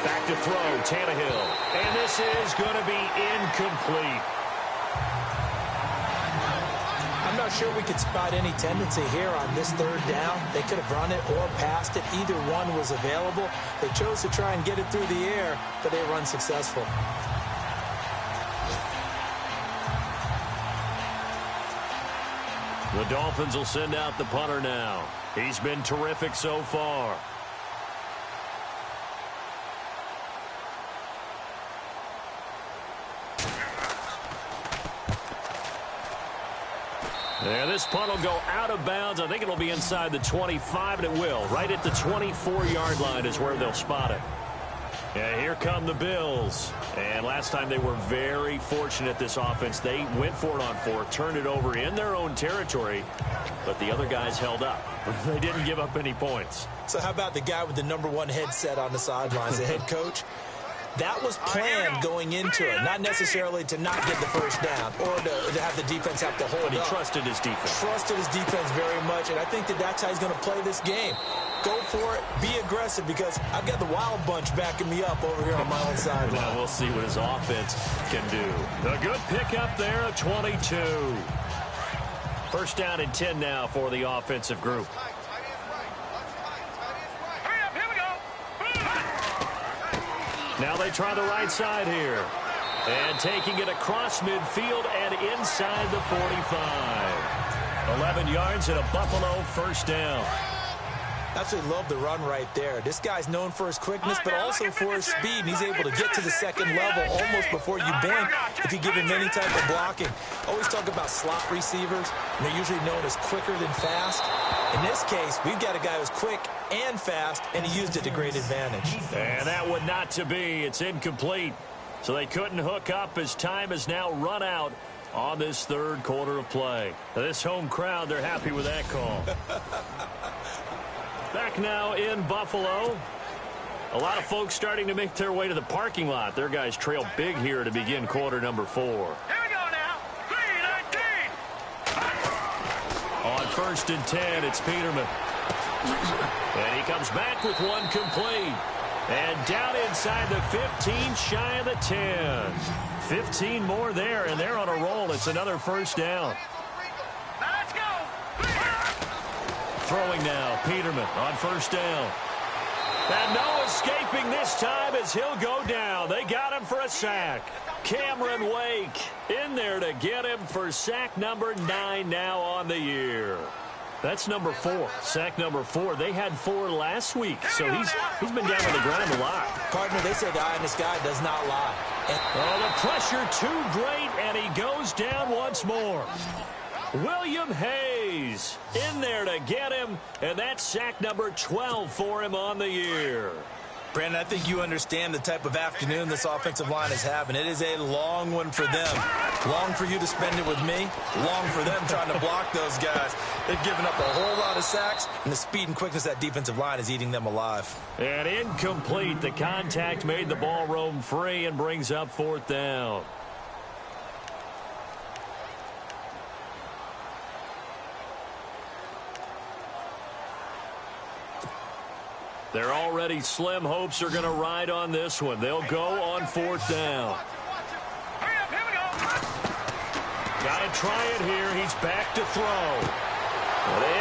Back to throw, Tannehill. And this is going to be incomplete. I'm not sure we could spot any tendency here on this 3rd down. They could have run it or passed it. Either one was available. They chose to try and get it through the air, but they were unsuccessful. The Dolphins will send out the punter now. He's been terrific so far. Yeah, this punt will go out of bounds. I think it'll be inside the 25, and it will. Right at the 24-yard line is where they'll spot it. Yeah, here come the Bills. And last time they were very fortunate, this offense. They went for it on 4, turned it over in their own territory, but the other guys held up. They didn't give up any points. So how about the guy with the #1 headset on the sidelines, the head coach? That was planned going into it, not necessarily to not get the first down or to have the defense have to hold But he up. trusted his defense. Trusted his defense very much, and I think that's how he's going to play this game. Go for it. Be aggressive, because I've got the wild bunch backing me up over here on my own sideline. Now we'll see what his offense can do. A good pickup there of 22. First down and 10 now for the offensive group. Now they try the right side here. And taking it across midfield and inside the 45. 11 yards and a Buffalo first down. Absolutely love the run right there. This guy's known for his quickness, but also for his speed. And he's able to get to the second level almost before you blink if you give him any type of blocking. Always talk about slot receivers, and they're usually known as quicker than fast. In this case, we've got a guy who's quick and fast, and he used it to great advantage. And that would not to be. It's incomplete. So they couldn't hook up as time has now run out on this third quarter of play. This home crowd, they're happy with that call. Back now in Buffalo. A lot of folks starting to make their way to the parking lot. Their guys trail big here to begin quarter number 4. Here we go now. 3-19. On first and 10, it's Peterman. And he comes back with one complete. And down inside the 15, shy of the 10. 15 more there, and they're on a roll. It's another first down. Now let's go. Throwing now, Peterman on first down. And no escaping this time as he'll go down. They got him for a sack. Cameron Wake in there to get him for sack number 9 now on the year. That's number 4. Sack number 4. They had 4 last week, so he's been down on the ground a lot. Partner, they say the eye in the sky does not lie. Oh, the pressure too great, and he goes down once more. William Hayes in there to get him, and that's sack number 12 for him on the year. Brandon, I think you understand the type of afternoon this offensive line is having. It is a long one for them. Long for you to spend it with me. Long for them trying to block those guys. They've given up a whole lot of sacks, and the speed and quickness of that defensive line is eating them alive. And incomplete. The contact made the ball roam free and brings up fourth down. They're already slim hopes are going to ride on this one. They'll go on fourth down. Hurry up, here we go. Got to try it here. He's back to throw.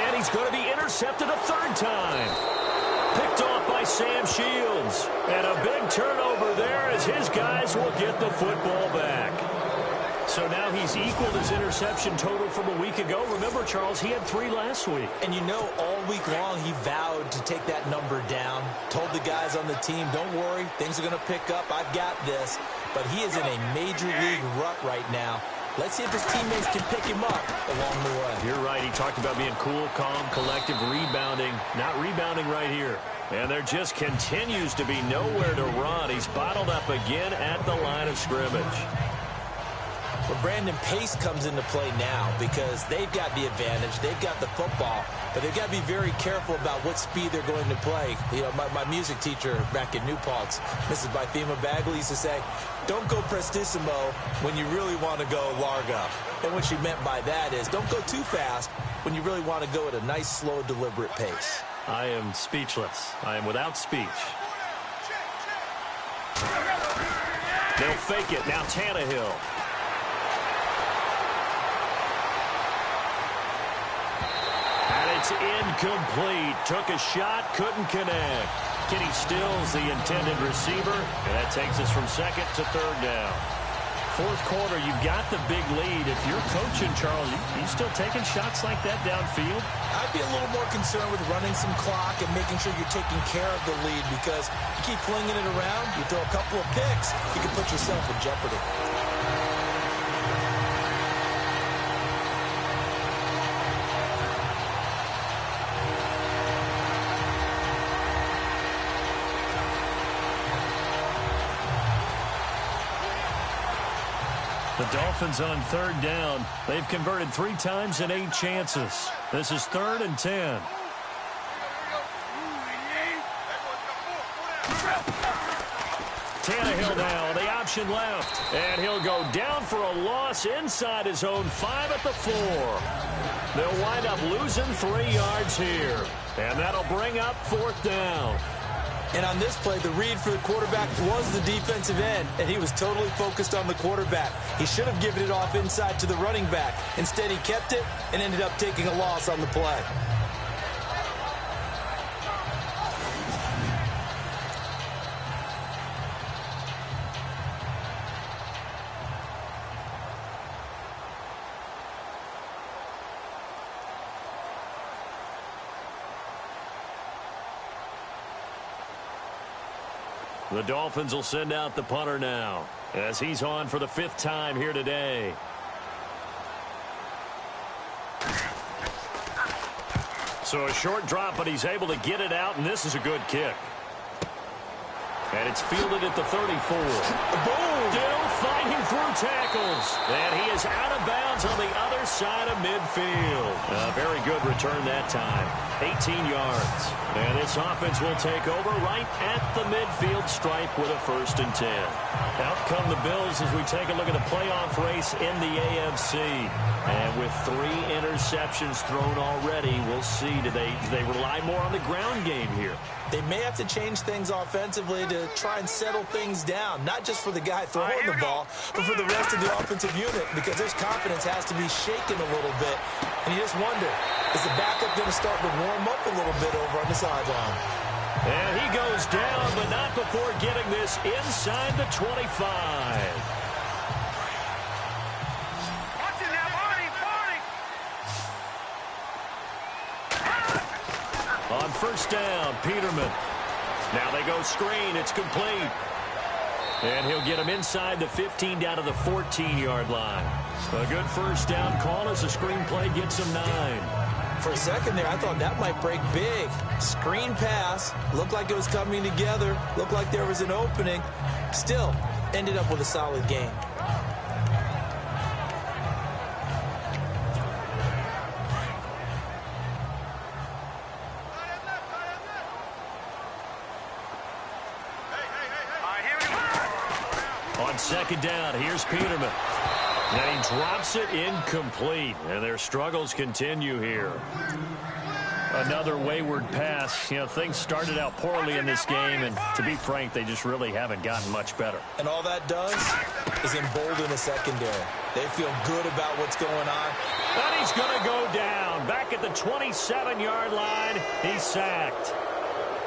And he's going to be intercepted a third time. Picked off by Sam Shields. And a big turnover there as his guys will get the football back. So now he's equaled his interception total from a week ago. Remember, Charles, he had 3 last week. And you know, all week long he vowed to take that number down. Told the guys on the team, don't worry, things are going to pick up. I've got this. But he is in a major league rut right now. Let's see if his teammates can pick him up along the way. You're right. He talked about being cool, calm, collective, rebounding. Not rebounding right here. And there just continues to be nowhere to run. He's bottled up again at the line of scrimmage. But Brandon, pace comes into play now because they've got the advantage. They've got the football, but they've got to be very careful about what speed they're going to play. You know, my music teacher back in New Paltz, Mrs. Bythema Bagley, used to say, don't go prestissimo when you really want to go largo. And what she meant by that is don't go too fast when you really want to go at a nice, slow, deliberate pace. I am speechless. I am without speech. They'll fake it. Now Tannehill. It's incomplete. Took a shot, couldn't connect. Kenny Stills, the intended receiver, and that takes us from second to third down. Fourth quarter, you've got the big lead. If you're coaching, Charles, you still taking shots like that downfield? I'd be a little more concerned with running some clock and making sure you're taking care of the lead, because you keep flinging it around, you throw a couple of picks, you can put yourself in jeopardy. The Dolphins on third down. They've converted 3 times in 8 chances. This is 3rd and 10. Tannehill now on the option left. And he'll go down for a loss inside his own 5 at the 4. They'll wind up losing 3 yards here. And that'll bring up 4th down. And on this play, the read for the quarterback was the defensive end, and he was totally focused on the quarterback. He should have given it off inside to the running back. Instead, he kept it and ended up taking a loss on the play. The Dolphins will send out the punter now as he's on for the 5th time here today. So a short drop, but he's able to get it out, and this is a good kick. And it's fielded at the 34. Boom! Still fighting through tackles. And he is out of bounds on the other side of midfield. A very good return that time. 18 yards. And this offense will take over right at the midfield stripe with a 1st and 10. Out come the Bills as we take a look at the playoff race in the AFC. And with 3 interceptions thrown already, we'll see. Do they rely more on the ground game here? They may have to change things offensively to try and settle things down, not just for the guy throwing the ball, but for the rest of the offensive unit, because his confidence has to be shaken a little bit. And you just wonder, is the backup going to start to warm up a little bit over on the sideline? And he goes down, but not before getting this inside the 25. On 1st down, Peterman. Now they go screen. It's complete. And he'll get him inside the 15 down to the 14-yard line. A good 1st down call as the screen play gets him 9. For a second there, I thought that might break big. Screen pass. Looked like it was coming together. Looked like there was an opening. Still, ended up with a solid game. On 2nd down, here's Peterman. And he drops it incomplete. And their struggles continue here. Another wayward pass. You know, things started out poorly in this game, and to be frank, they just really haven't gotten much better. And all that does is embolden the secondary. They feel good about what's going on. And he's going to go down. Back at the 27-yard line, he's sacked.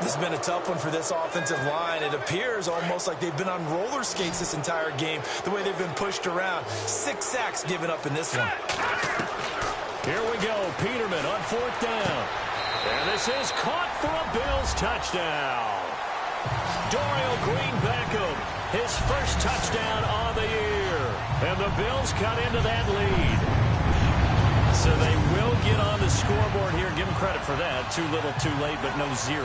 This has been a tough one for this offensive line. It appears almost like they've been on roller skates this entire game, the way they've been pushed around. 6 sacks given up in this one. Here we go. Peterman on 4th down. And this is caught for a Bills touchdown. Dorial Green-Beckham, his 1st touchdown on the year. And the Bills cut into that lead. So they will get on the scoreboard here. Give them credit for that. Too little, too late, but no 0.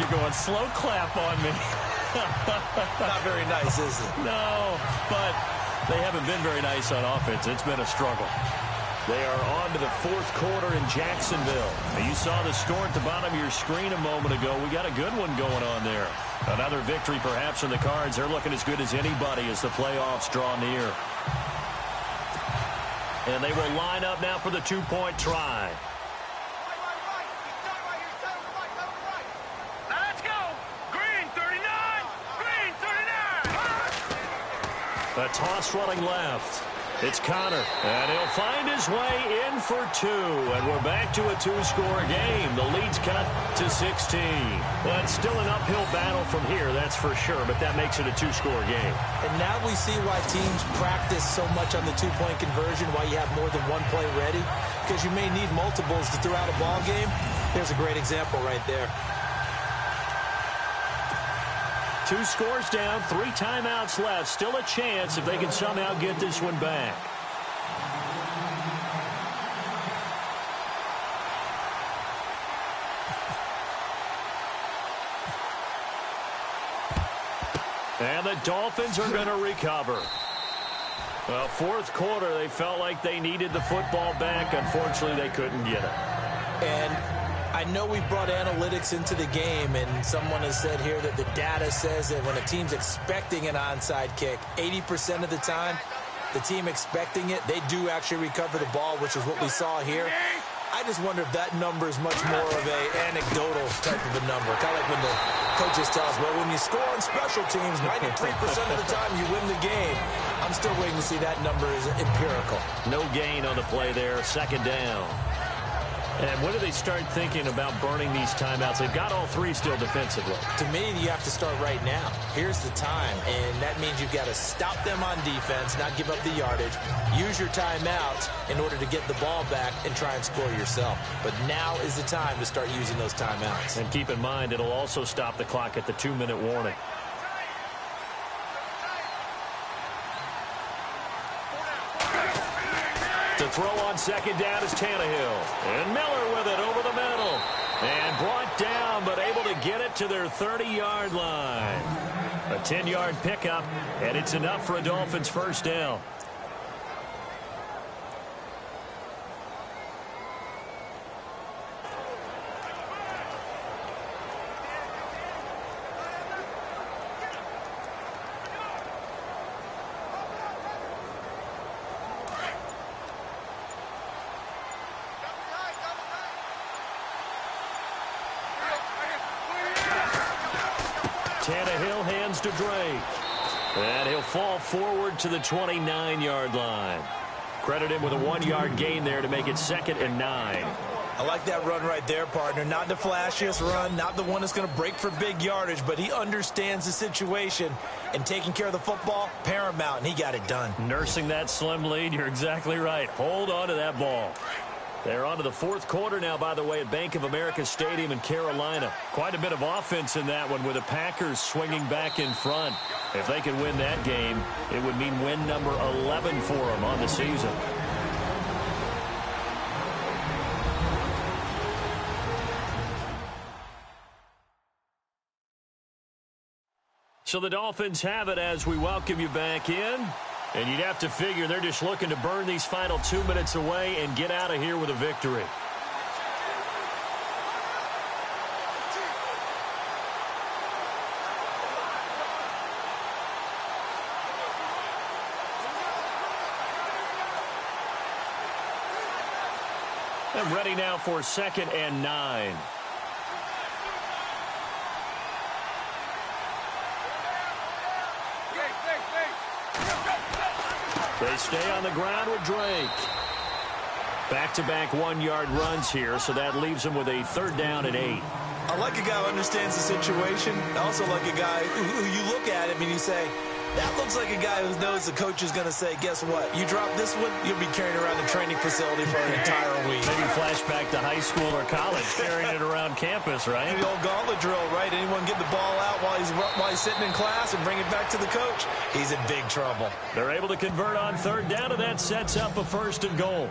You're going slow clap on me. Not very nice, is it? No, but they haven't been very nice on offense. It's been a struggle. They are on to the 4th quarter in Jacksonville. Now, you saw the score at the bottom of your screen a moment ago. We got a good one going on there. Another victory perhaps in the cards. They're looking as good as anybody as the playoffs draw near. And they will line up now for the 2-point try. Now let's go. Green 39. Green 39. A toss running left. It's Connor, and he'll find his way in for 2, and we're back to a 2-score game. The lead's cut to 16. Well, it's still an uphill battle from here, that's for sure, but that makes it a 2-score game. And now we see why teams practice so much on the 2-point conversion, why you have more than one play ready, because you may need multiples to throw out a ball game. There's a great example right there. 2 scores down, 3 timeouts left. Still a chance if they can somehow get this one back. And the Dolphins are going to recover. Well, 4th quarter, they felt like they needed the football back. Unfortunately, they couldn't get it. And I know we brought analytics into the game, and someone has said here that the data says that when a team's expecting an onside kick, 80% of the time, the team expecting it, they do actually recover the ball, which is what we saw here. I just wonder if that number is much more of an anecdotal type of a number. Kind of like when the coaches tell us, well, when you score on special teams, 93% of the time you win the game. I'm still waiting to see that number is empirical. No gain on the play there, second down. And when do they start thinking about burning these timeouts? They've got all three still defensively. To me, you have to start right now. Here's the time, and that means you've got to stop them on defense, not give up the yardage, use your timeouts in order to get the ball back and try and score yourself. But now is the time to start using those timeouts. And keep in mind, it'll also stop the clock at the 2-minute warning. To throw on second down is Tannehill. And Miller with it over the middle. And brought down, but able to get it to their 30-yard line. A 10-yard pickup, and it's enough for a Dolphins first down. Tannehill hands to Drake. And he'll fall forward to the 29-yard line. Credit him with a 1-yard gain there to make it 2nd and 9. I like that run right there, partner. Not the flashiest run, not the one that's going to break for big yardage, but he understands the situation, and taking care of the football, paramount, and he got it done. Nursing that slim lead, you're exactly right. Hold on to that ball. They're on to the fourth quarter now, by the way, at Bank of America Stadium in Carolina. Quite a bit of offense in that one with the Packers swinging back in front. If they could win that game, it would mean win number 11 for them on the season. So the Dolphins have it as we welcome you back in. And you'd have to figure they're just looking to burn these final 2 minutes away and get out of here with a victory. And ready now for 2nd and 9. They stay on the ground with Drake. Back-to-back 1-yard runs here, so that leaves them with a 3rd down and 8. I like a guy who understands the situation. I also like a guy who you look at him and you say, that looks like a guy who knows the coach is going to say, guess what? You drop this one, you'll be carrying around the training facility for an entire week. Maybe flashback to high school or college, carrying it around campus, right? The old gauntlet drill, right? Anyone get the ball out while he's sitting in class and bring it back to the coach? He's in big trouble. They're able to convert on 3rd down, and that sets up a 1st and goal.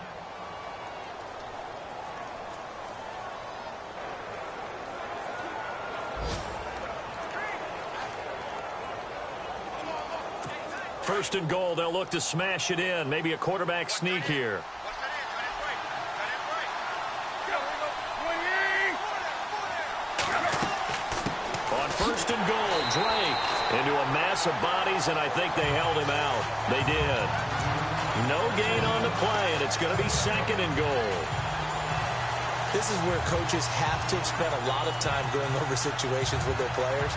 First and goal, they'll look to smash it in. Maybe a quarterback sneak here. On 1st and goal, Drake into a mass of bodies, and I think they held him out. They did. No gain on the play, and it's going to be 2nd and goal. This is where coaches have to spend a lot of time going over situations with their players,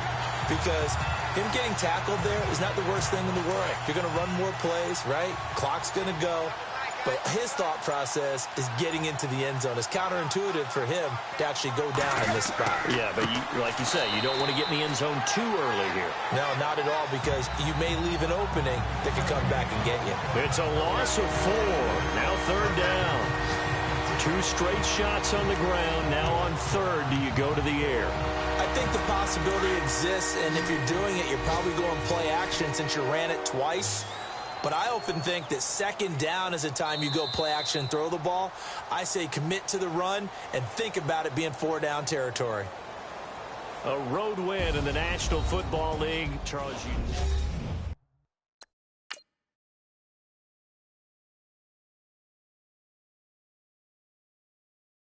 because him getting tackled there is not the worst thing in the world. You're going to run more plays, right? Clock's going to go. But his thought process is getting into the end zone. It's counterintuitive for him to actually go down in this spot. Yeah, but like you say, you don't want to get in the end zone too early here. No, not at all, because you may leave an opening that could come back and get you. It's a loss of 4. Now 3rd down. 2 straight shots on the ground. Now on 3rd, do you go to the air? I think the possibility exists, and if you're doing it, you're probably going play action since you ran it twice. But I often think that 2nd down is the time you go play action and throw the ball. I say commit to the run and think about it being 4-down territory. A road win in the National Football League. Charles, you...